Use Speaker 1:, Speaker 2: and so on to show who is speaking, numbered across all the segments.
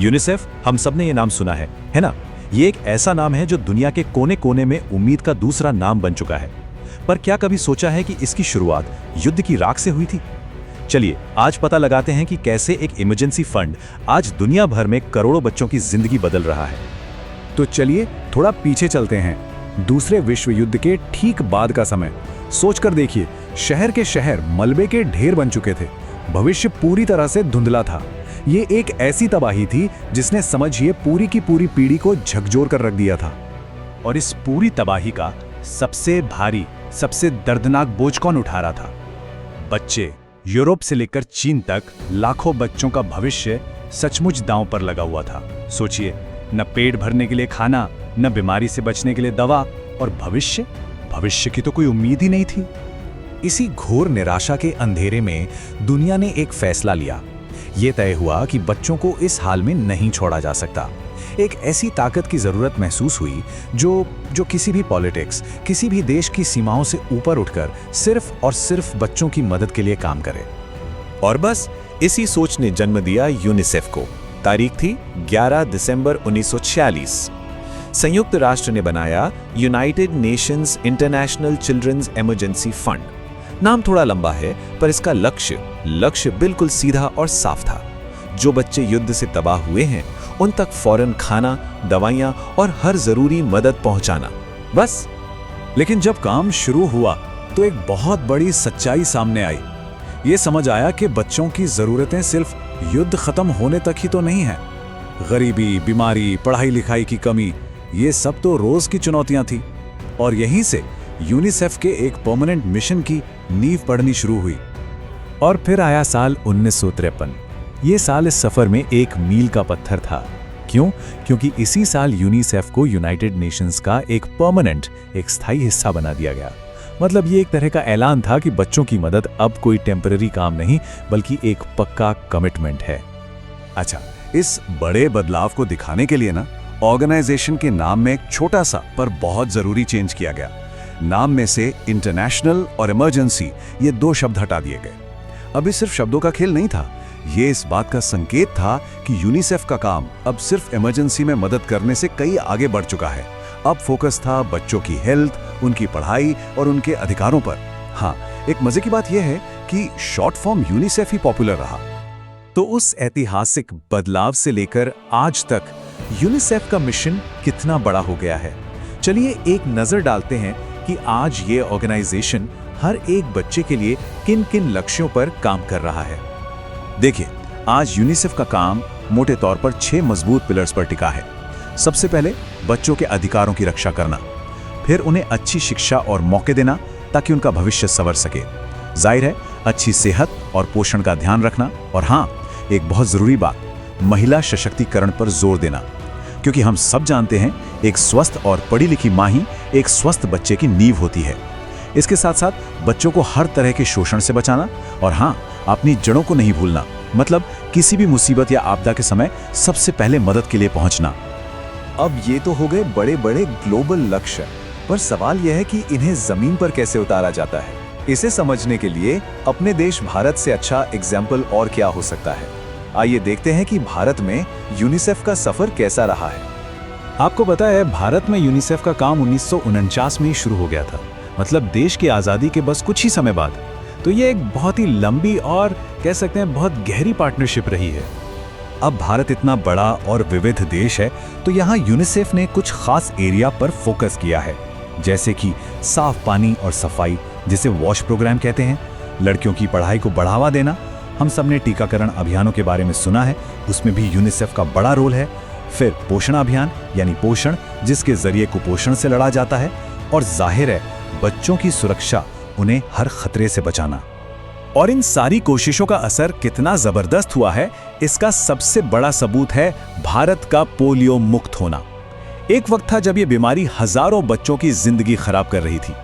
Speaker 1: UNICEF, हम सब ने ये नाम सुना है ना? ये एक ऐसा नाम है जो दुनिया के कोने कोने में उम्मीद का दूसरा नाम बन चुका है। पर क्या कभी सोचा है कि इसकी शुरुआत युद्ध की राख से हुई थी? चलिए आज पता लगाते हैं कि कैसे एक इमरजेंसी फंड आज दुनिया भर में करोड़ों बच्चों की जिंदगी बदल रहा है।
Speaker 2: तो चलिए थोड़ा पीछे चलते हैं। दूसरे विश्व युद्ध के ठीक बाद का समय सोचकर देखिए, शहर के शहर मलबे के ढेर बन चुके थे। भविष्य पूरी तरह से धुंधला था। ये एक ऐसी तबाही थी जिसने समझिए पूरी की पूरी पीढ़ी को झकझोर कर रख दिया था।
Speaker 1: और इस पूरी तबाही का सबसे भारी, सबसे दर्दनाक बोझ कौन उठा रहा था? बच्चे। यूरोप से लेकर चीन तक लाखों बच्चों का भविष्य सचमुच दांव पर लगा हुआ था। सोचिए, न पेट भरने के लिए खाना, न बीमारी से बचने के लिए दवा, और भविष्य की तो कोई उम्मीद ही नहीं थी।
Speaker 2: इसी घोर निराशा के अंधेरे में दुनिया ने एक फैसला लिया। ये तय हुआ कि बच्चों को इस हाल में नहीं छोड़ा जा सकता। एक ऐसी ताकत की जरूरत महसूस हुई जो किसी भी पॉलिटिक्स, किसी भी देश की सीमाओं से ऊपर उठकर सिर्फ और सिर्फ बच्चों की मदद के लिए काम करे।
Speaker 3: और बस इसी सोच ने जन्म दिया यूनिसेफ को। तारीख थी 11 दिसंबर 1946। संयुक्त राष्ट्र ने बनाया United Nations International Children's Emergency Fund. नाम थोड़ा लंबा है, पर इसका लक्ष्य बिल्कुल सीधा और साफ था। जो बच्चे युद्ध से तबाह हुए हैं उन तक फौरन खाना, दवाइयां और हर जरूरी मदद पहुंचाना, बस।
Speaker 2: लेकिन जब काम शुरू हुआ तो एक बहुत बड़ी सच्चाई सामने आई। ये समझ आया कि बच्चों की जरूरतें सिर्फ युद्ध खत्म होने तक ही तो नहीं है। गरीबी, बीमारी, पढ़ाई लिखाई की कमी, ये सब तो रोज की चुनौतियां थी। और यहीं से यूनिसेफ के एक परमानेंट मिशन की नींव पड़नी शुरू हुई। और फिर आया साल 1953। ये साल इस सफर में एक मील का पत्थर था। क्यों? क्योंकि इसी साल यूनिसेफ को यूनाइटेड नेशंस का एक परमानेंट, एक स्थायी हिस्सा बना दिया गया। मतलब ये एक तरह का ऐलान था कि बच्चों की मदद अब कोई टेम्पररी काम नहीं, बल्कि एक पक्का कमिटमेंट है। अच्छा, इस बड़े बदलाव को दिखाने के लिए ना, ऑर्गेनाइजेशन के नाम में एक छोटा सा पर बहुत जरूरी चेंज किया गया। नाम में से इंटरनेशनल और इमरजेंसी, ये 2 शब्द हटा दिए गए। अभी सिर्फ शब्दों का खेल नहीं था, ये इस बात का संकेत था कि यूनिसेफ का काम अब सिर्फ इमरजेंसी में मदद करने से कई आगे बढ़ चुका है। अब फोकस था बच्चों की हेल्थ, उनकी पढ़ाई और उनके अधिकारों पर। हाँ, एक मजे की बात यह है कि शॉर्ट फॉर्म यूनिसेफ ही पॉपुलर रहा। तो उस ऐतिहासिक बदलाव से लेकर आज तक यूनिसेफ का मिशन कितना बड़ा हो गया है, चलिए एक नजर डालते हैं कि आज ये ऑर्गेनाइजेशन हर एक बच्चे के लिए किन किन लक्ष्यों पर काम कर रहा है। देखिए, आज यूनिसेफ का काम मोटे तौर पर 6 मजबूत पिलर्स पर टिका है। सबसे पहले बच्चों के अधिकारों की रक्षा करना, फिर उन्हें अच्छी शिक्षा और मौके देना ताकि उनका भविष्य संवर सके। जाहिर है, अच्छी सेहत और पोषण का ध्यान रखना, और हाँ, एक बहुत जरूरी बात, महिला सशक्तिकरण पर जोर देना, क्योंकि हम सब जानते हैं एक स्वस्थ और पढ़ी लिखी मां ही एक स्वस्थ बच्चे की नींव होती है। इसके साथ साथ बच्चों को हर तरह के शोषण से बचाना, और हाँ, अपनी जड़ों को नहीं भूलना। मतलब किसी भी मुसीबत या आपदा के समय सबसे पहले मदद के लिए पहुंचना। अब ये तो हो गए बड़े बड़े ग्लोबल लक्ष्य, पर सवाल यह है कि इन्हें जमीन पर कैसे उतारा जाता है। इसे समझने के लिए अपने देश भारत से अच्छा एग्जाम्पल और क्या हो सकता है। आइए देखते हैं कि भारत में यूनिसेफ का सफर कैसा रहा है। आपको पता है, भारत में यूनिसेफ का काम 1949 में ही शुरू हो गया था, मतलब देश की आज़ादी के बस कुछ ही समय बाद। तो ये एक बहुत ही लंबी और कह सकते हैं बहुत गहरी पार्टनरशिप रही है। अब भारत इतना बड़ा और विविध देश है, तो यहाँ यूनिसेफ ने कुछ खास एरिया पर फोकस किया है, जैसे कि साफ पानी और सफाई, जिसे वॉश प्रोग्राम कहते हैं, लड़कियों की पढ़ाई को बढ़ावा देना। हम सब ने टीकाकरण अभियानों के बारे में सुना है, उसमें भी यूनिसेफ का बड़ा रोल है। फिर पोषण अभियान यानी पोषण, जिसके जरिए कुपोषण से लड़ा जाता है। और जाहिर है, बच्चों की सुरक्षा, उन्हें हर खतरे से बचाना। और इन सारी कोशिशों का असर कितना जबरदस्त हुआ है, इसका सबसे बड़ा सबूत है भारत का पोलियो मुक्त होना। एक वक्त था जब ये बीमारी हजारों बच्चों की जिंदगी खराब कर रही थी।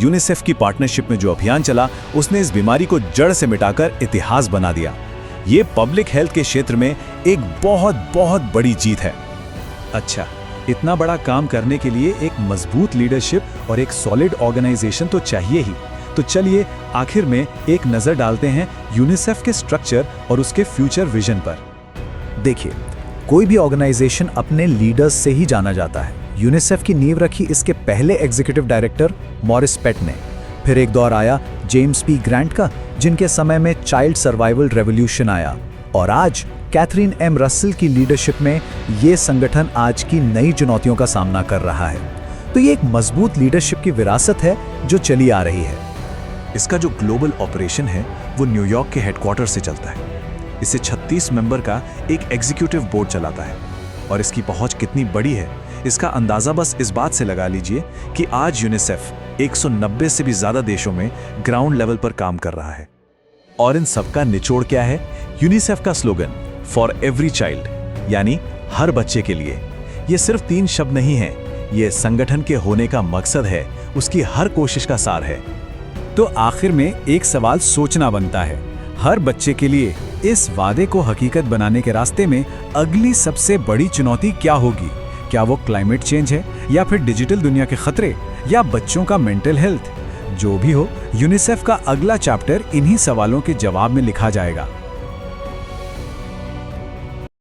Speaker 2: यूनिसेफ की पार्टनरशिप में जो अभियान चला, उसने इस बीमारी को जड़ से मिटाकर इतिहास बना दिया। ये पब्लिक हेल्थ के क्षेत्र में एक बहुत बहुत बड़ी जीत है। अच्छा, इतना बड़ा काम करने के लिए एक मजबूत लीडरशिप और एक सॉलिड ऑर्गेनाइजेशन तो चाहिए ही। तो चलिए आखिर में एक नजर डालते हैं यूनिसेफ के स्ट्रक्चर और उसके फ्यूचर विजन पर। देखिए, कोई भी ऑर्गेनाइजेशन अपने लीडर्स से ही जाना जाता है। यूनिसेफ की नींव रखी इसके पहले एग्जीक्यूटिव डायरेक्टर मॉरिस पेट ने। फिर एक दौर आया जेम्स पी ग्रांट का, जिनके समय में चाइल्ड सर्वाइवल रेवोल्यूशन आया, और आज कैथरीन एम रसल की लीडरशिप में ये संगठन आज की नई चुनौतियों का सामना कर रहा है। तो ये एक मजबूत लीडरशिप की विरासत है जो चली आ रही है।
Speaker 1: इसका जो ग्लोबल ऑपरेशन है वो न्यूयॉर्क के हेडक्वार्टर से चलता है। इसे 36 मेंबर का एक एग्जीक्यूटिव बोर्ड चलाता है, और इसकी पहुंच कितनी बड़ी है इसका अंदाजा बस इस बात से लगा लीजिए कि आज यूनिसेफ 190 से भी ज्यादा देशों में ग्राउंड लेवल पर काम कर रहा है। और इन सबका निचोड़ क्या है? यूनिसेफ का स्लोगन फॉर एवरी चाइल्ड, यानी हर बच्चे के लिए। ये सिर्फ 3 शब्द नहीं है, ये संगठन के होने का मकसद है, उसकी हर कोशिश का सार है।
Speaker 2: तो आखिर में एक सवाल सोचना बनता है, हर बच्चे के लिए इस वादे को हकीकत बनाने के रास्ते में अगली सबसे बड़ी चुनौती क्या होगी? क्या वो क्लाइमेट चेंज है, या फिर डिजिटल दुनिया के खतरे, या बच्चों का मेंटल हेल्थ? जो भी हो, यूनिसेफ का अगला चैप्टर इन्हीं सवालों के जवाब में लिखा जाएगा।